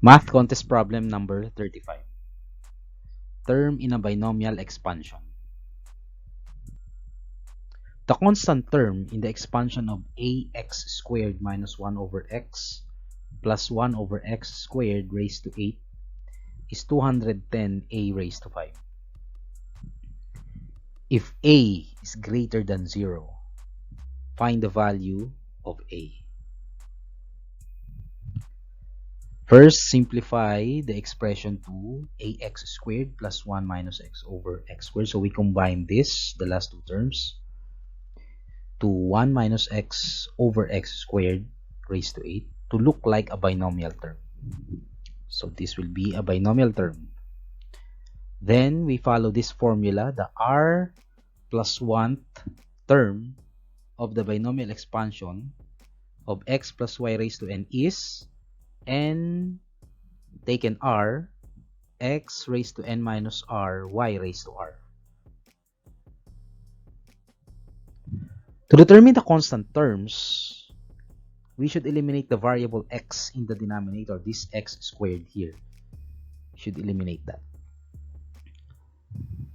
Math contest problem number 35. Term in a binomial expansion. The constant term in the expansion of ax squared minus 1 over x plus 1 over x squared raised to 8 is 210a raised to 5. If a is greater than 0, find the value of a. First, simplify the expression to ax squared plus 1 minus x over x squared. So we combine this, the last two terms, to 1 minus x over x squared raised to 8 to look like a binomial term. So this will be a binomial term. Then we follow this formula, the r plus 1th term of the binomial expansion of x plus y raised to n is n taken r, x raised to n minus r, y raised to r. To determine the constant terms, we should eliminate the variable x in the denominator, this x squared here. We should eliminate that.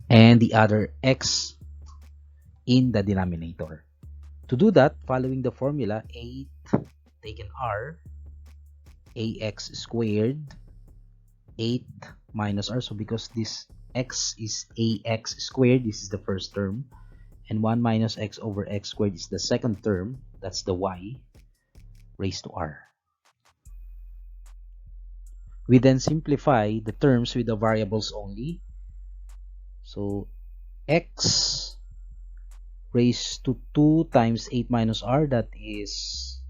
And the other x in the denominator. To do that, following the formula, 8 taken r, ax squared, 8 minus r. So because this x is ax squared, this is the first term, and 1 minus x over x squared is the second term, that's the y, raised to r. We then simplify the terms with the variables only. So x raised to 2 times 8 minus r, that is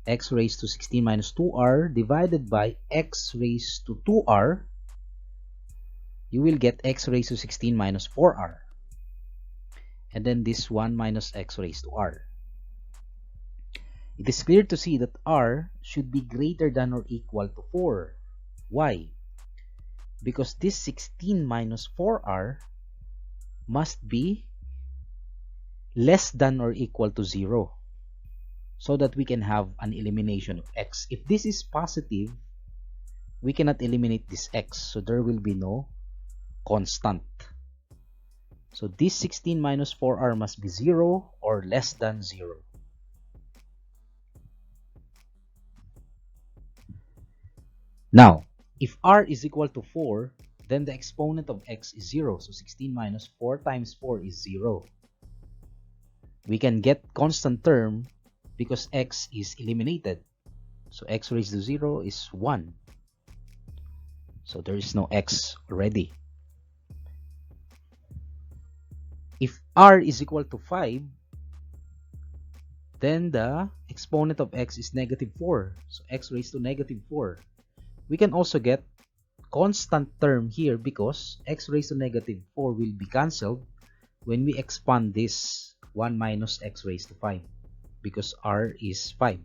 x raised to 16 minus 2r, divided by x raised to 2r, you will get x raised to 16 minus 4r. And then this 1 minus x raised to r. It is clear to see that r should be greater than or equal to 4. Why? Because this 16 minus 4r must be less than or equal to 0, so that we can have an elimination of x. If this is positive, we cannot eliminate this x, so there will be no constant. So this 16 minus 4r must be 0 or less than 0. Now, if r is equal to 4, then the exponent of x is 0. So 16 minus 4 times 4 is 0. We can get constant term because x is eliminated. So x raised to 0 is 1. So there is no x already. If r is equal to 5, then the exponent of x is negative 4. So x raised to negative 4. We can also get constant term here because x raised to negative 4 will be cancelled when we expand this 1 minus x raised to 5, because r is 5.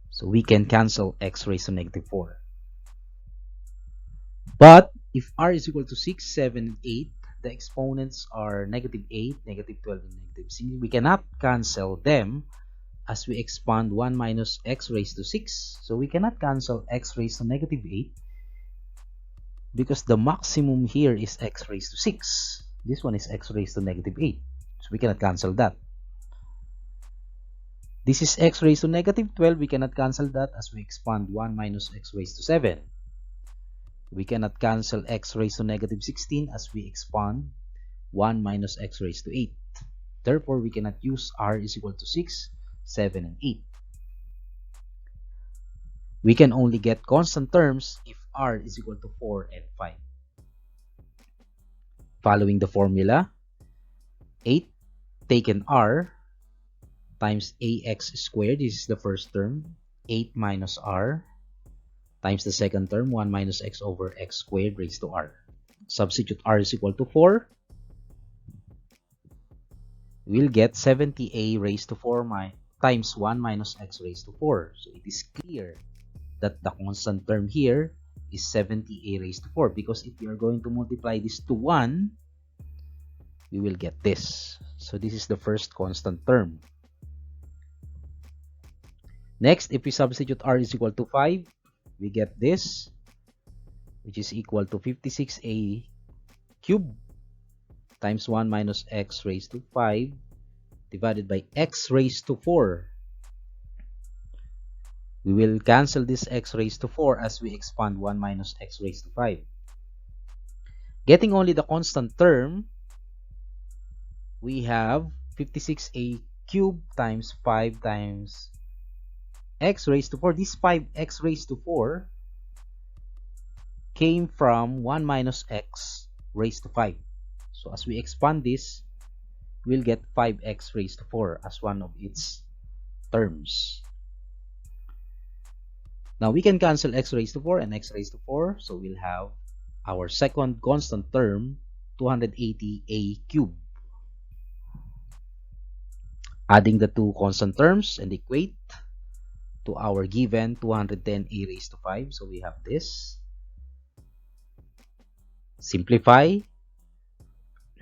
So we can cancel x raised to negative 4. But if r is equal to 6, 7, and 8, the exponents are negative 8, negative 12, and negative 6. We cannot cancel them as we expand 1 minus x raised to 6. So we cannot cancel x raised to negative 8 because the maximum here is x raised to 6. This one is x raised to negative 8. So we cannot cancel that. This is x raised to negative 12. We cannot cancel that as we expand 1 minus x raised to 7. We cannot cancel x raised to negative 16 as we expand 1 minus x raised to 8. Therefore, we cannot use r is equal to 6, 7, and 8. We can only get constant terms if r is equal to 4 and 5. Following the formula, 8 taken r times ax squared, this is the first term, 8 minus r, times the second term, 1 minus x over x squared raised to r. Substitute r is equal to 4. We'll get 70a raised to 4 times 1 minus x raised to 4. So it is clear that the constant term here is 70a raised to 4, because if we are going to multiply this to 1, we will get this. So this is the first constant term. Next, if we substitute r is equal to 5, we get this, which is equal to 56a cubed times 1 minus x raised to 5 divided by x raised to 4. We will cancel this x raised to 4 as we expand 1 minus x raised to 5. Getting only the constant term, we have 56a cubed times 5 times x raised to 4. This 5x raised to 4 came from 1 minus x raised to 5. So as we expand this, we'll get 5x raised to 4 as one of its terms. Now we can cancel x raised to 4 and x raised to 4. So we'll have our second constant term, 280a cubed. Adding the two constant terms and equate to our given 210a raised to 5. So we have this. Simplify.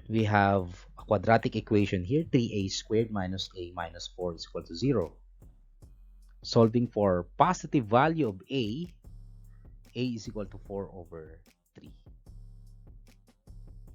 We have a quadratic equation here, 3a squared minus a minus 4 is equal to 0. Solving for positive value of a is equal to 4 over 3.